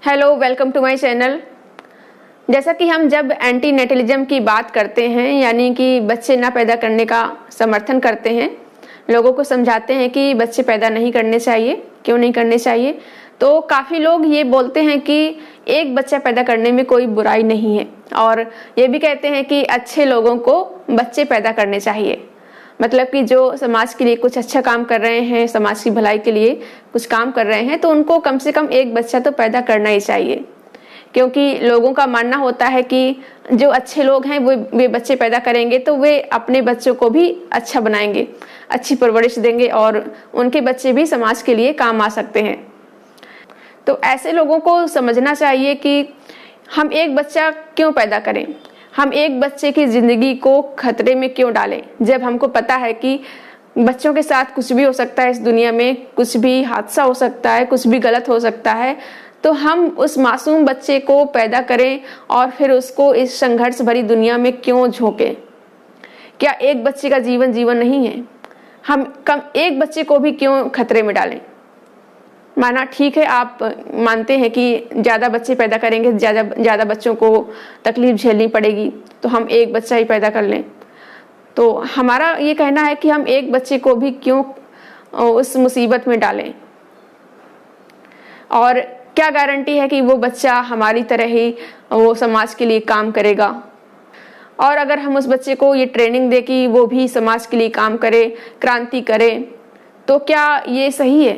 Hello, welcome to my channel. जैसा कि हम जब एंटी नेटलिज्म की बात करते हैं, यानी कि बच्चे ना पैदा करने का समर्थन करते हैं, लोगों को समझाते हैं कि बच्चे पैदा नहीं करने चाहिए, क्यों नहीं करने चाहिए, तो काफ़ी लोग ये बोलते हैं कि एक बच्चा पैदा करने में कोई बुराई नहीं है, और ये भी कहते हैं कि अच्छे लोगों को बच्चे पैदा करने चाहिए। मतलब कि जो समाज के लिए कुछ अच्छा काम कर रहे हैं, समाज की भलाई के लिए कुछ काम कर रहे हैं, तो उनको कम से कम एक बच्चा तो पैदा करना ही चाहिए। क्योंकि लोगों का मानना होता है कि जो अच्छे लोग हैं वे बच्चे पैदा करेंगे तो वे अपने बच्चों को भी अच्छा बनाएंगे, अच्छी परवरिश देंगे और उनके बच्चे भी समाज के लिए काम आ सकते हैं। तो ऐसे लोगों को समझना चाहिए कि हम एक बच्चा क्यों पैदा करें, हम एक बच्चे की ज़िंदगी को खतरे में क्यों डालें, जब हमको पता है कि बच्चों के साथ कुछ भी हो सकता है, इस दुनिया में कुछ भी हादसा हो सकता है, कुछ भी गलत हो सकता है। तो हम उस मासूम बच्चे को पैदा करें और फिर उसको इस संघर्ष भरी दुनिया में क्यों झोंकें? क्या एक बच्चे का जीवन जीवन नहीं है? हम कम एक बच्चे को भी क्यों खतरे में डालें? माना ठीक है, आप मानते हैं कि ज़्यादा बच्चे पैदा करेंगे, ज़्यादा बच्चों को तकलीफ झेलनी पड़ेगी, तो हम एक बच्चा ही पैदा कर लें। तो हमारा ये कहना है कि हम एक बच्चे को भी क्यों उस मुसीबत में डालें, और क्या गारंटी है कि वो बच्चा हमारी तरह ही वो समाज के लिए काम करेगा। और अगर हम उस बच्चे को ये ट्रेनिंग दे कि वो भी समाज के लिए काम करे, क्रांति करे, तो क्या ये सही है?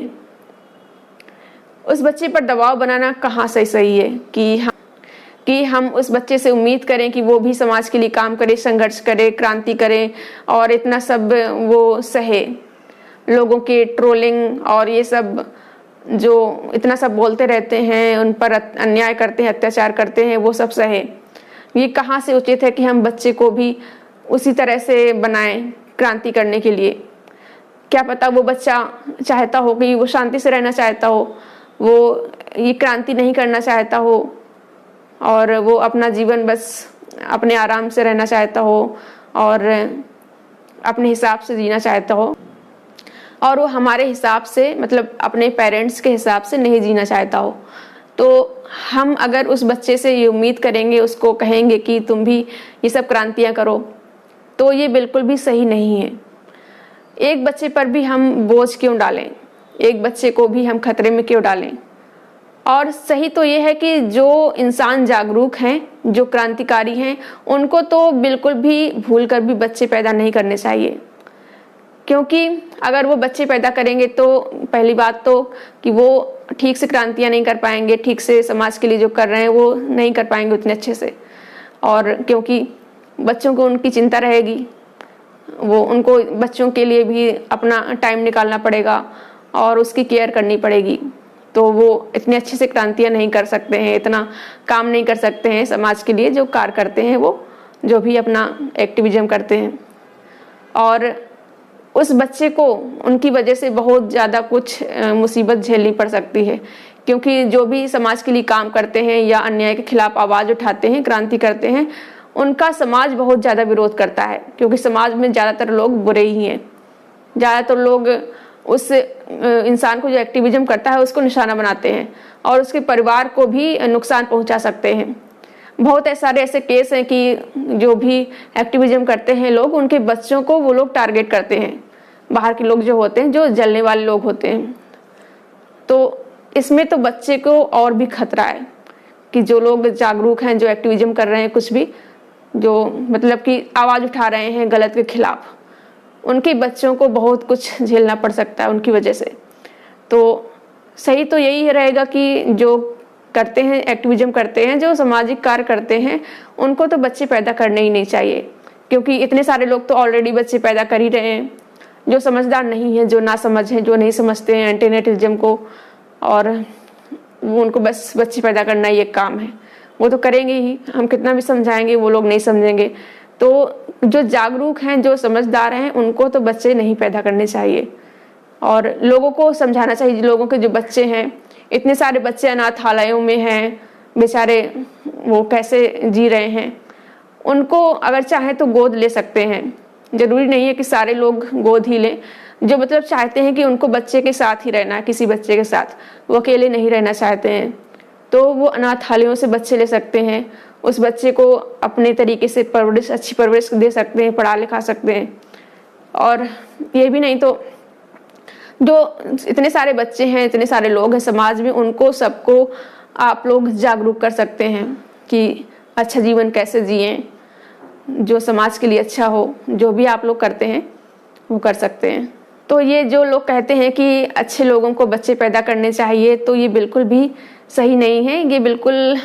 उस बच्चे पर दबाव बनाना कहाँ से सही है कि हम उस बच्चे से उम्मीद करें कि वो भी समाज के लिए काम करे, संघर्ष करे, क्रांति करे और इतना सब वो सहे, लोगों के ट्रोलिंग और ये सब जो इतना सब बोलते रहते हैं, उन पर अन्याय करते हैं, अत्याचार करते हैं, वो सब सहे। ये कहाँ से उचित है कि हम बच्चे को भी उसी तरह से बनाएं क्रांति करने के लिए? क्या पता वो बच्चा चाहता हो कि वो शांति से रहना चाहता हो, वो ये क्रांति नहीं करना चाहता हो और वो अपना जीवन बस अपने आराम से रहना चाहता हो और अपने हिसाब से जीना चाहता हो, और वो हमारे हिसाब से, मतलब अपने पेरेंट्स के हिसाब से नहीं जीना चाहता हो। तो हम अगर उस बच्चे से ये उम्मीद करेंगे, उसको कहेंगे कि तुम भी ये सब क्रांतियाँ करो, तो ये बिल्कुल भी सही नहीं है। एक बच्चे पर भी हम बोझ क्यों डालें, एक बच्चे को भी हम खतरे में क्यों डालें? और सही तो ये है कि जो इंसान जागरूक हैं, जो क्रांतिकारी हैं, उनको तो बिल्कुल भी भूल कर भी बच्चे पैदा नहीं करने चाहिए। क्योंकि अगर वो बच्चे पैदा करेंगे तो पहली बात तो कि वो ठीक से क्रांतियाँ नहीं कर पाएंगे, ठीक से समाज के लिए जो कर रहे हैं वो नहीं कर पाएंगे उतने अच्छे से। और क्योंकि बच्चों को उनकी चिंता रहेगी, वो उनको बच्चों के लिए भी अपना टाइम निकालना पड़ेगा और उसकी केयर करनी पड़ेगी, तो वो इतने अच्छे से क्रांतियाँ नहीं कर सकते हैं, इतना काम नहीं कर सकते हैं समाज के लिए जो कार्य करते हैं, वो जो भी अपना एक्टिविज्म करते हैं। और उस बच्चे को उनकी वजह से बहुत ज़्यादा कुछ मुसीबत झेलनी पड़ सकती है, क्योंकि जो भी समाज के लिए काम करते हैं या अन्याय के खिलाफ आवाज़ उठाते हैं, क्रांति करते हैं, उनका समाज बहुत ज़्यादा विरोध करता है। क्योंकि समाज में ज़्यादातर लोग बुरे ही हैं, ज़्यादातर लोग उस इंसान को जो एक्टिविज्म करता है उसको निशाना बनाते हैं और उसके परिवार को भी नुकसान पहुंचा सकते हैं। बहुत सारे ऐसे केस हैं कि जो भी एक्टिविज्म करते हैं लोग, उनके बच्चों को वो लोग टारगेट करते हैं, बाहर के लोग जो होते हैं, जो जलने वाले लोग होते हैं। तो इसमें तो बच्चे को और भी खतरा है कि जो लोग जागरूक हैं, जो एक्टिविज्म कर रहे हैं, कुछ भी जो मतलब कि आवाज़ उठा रहे हैं गलत के खिलाफ, उनके बच्चों को बहुत कुछ झेलना पड़ सकता है उनकी वजह से। तो सही तो यही रहेगा कि जो करते हैं, एक्टिविज्म करते हैं, जो सामाजिक कार्य करते हैं, उनको तो बच्चे पैदा करने ही नहीं चाहिए। क्योंकि इतने सारे लोग तो ऑलरेडी बच्चे पैदा कर ही रहे हैं, जो समझदार नहीं हैं, जो ना समझ हैं, जो नहीं समझते हैं एंटी नेटलिज्म को, और वो उनको बस बच्चे पैदा करना ही एक काम है, वो तो करेंगे ही। हम कितना भी समझाएंगे वो लोग नहीं समझेंगे। तो जो जागरूक हैं, जो समझदार हैं, उनको तो बच्चे नहीं पैदा करने चाहिए। और लोगों को समझाना चाहिए, लोगों के जो बच्चे हैं, इतने सारे बच्चे अनाथालयों में हैं, बेचारे वो कैसे जी रहे हैं, उनको अगर चाहे तो गोद ले सकते हैं। जरूरी नहीं है कि सारे लोग गोद ही लें, जो मतलब चाहते हैं कि उनको बच्चे के साथ ही रहना है, किसी बच्चे के साथ, वो अकेले नहीं रहना चाहते हैं, तो वो अनाथालयों से बच्चे ले सकते हैं, उस बच्चे को अपने तरीके से अच्छी परवरिश दे सकते हैं, पढ़ा लिखा सकते हैं। और ये भी नहीं तो जो इतने सारे बच्चे हैं, इतने सारे लोग हैं समाज में, उनको सबको आप लोग जागरूक कर सकते हैं कि अच्छा जीवन कैसे जिएं, जो समाज के लिए अच्छा हो। जो भी आप लोग करते हैं वो कर सकते हैं। तो ये जो लोग कहते हैं कि अच्छे लोगों को बच्चे पैदा करने चाहिए, तो ये बिल्कुल भी सही नहीं है, ये बिल्कुल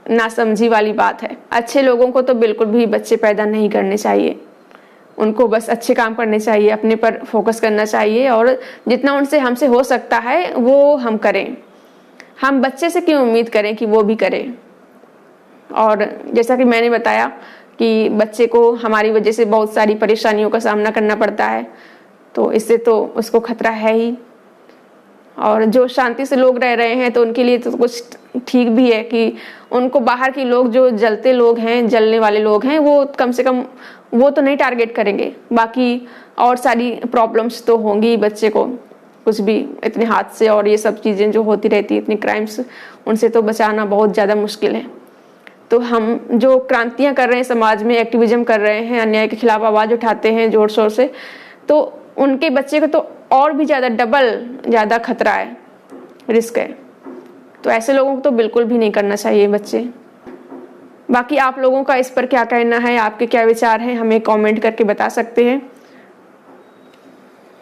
नासमझी वाली बात है। अच्छे लोगों को तो बिल्कुल भी बच्चे पैदा नहीं करने चाहिए, उनको बस अच्छे काम करने चाहिए, अपने पर फोकस करना चाहिए और जितना उनसे हमसे हो सकता है वो हम करें। हम बच्चे से क्यों उम्मीद करें कि वो भी करें। और जैसा कि मैंने बताया कि बच्चे को हमारी वजह से बहुत सारी परेशानियों का सामना करना पड़ता है, तो इससे तो उसको खतरा है ही। और जो शांति से लोग रह रहे हैं तो उनके लिए तो कुछ ठीक भी है कि उनको बाहर के लोग, जो जलते लोग हैं, जलने वाले लोग हैं, वो कम से कम वो तो नहीं टारगेट करेंगे। बाकी और सारी प्रॉब्लम्स तो होंगी बच्चे को, कुछ भी इतने हादसे और ये सब चीज़ें जो होती रहती, इतनी क्राइम्स, उनसे तो बचाना बहुत ज़्यादा मुश्किल है। तो हम जो क्रांतियाँ कर रहे हैं समाज में, एक्टिविज्म कर रहे हैं, अन्याय के खिलाफ आवाज़ उठाते हैं जोर शोर से, तो उनके बच्चे को तो और भी ज़्यादा खतरा है, रिस्क है। तो ऐसे लोगों को तो बिल्कुल भी नहीं करना चाहिए बच्चे। बाकी आप लोगों का इस पर क्या कहना है, आपके क्या विचार हैं, हमें कमेंट करके बता सकते हैं।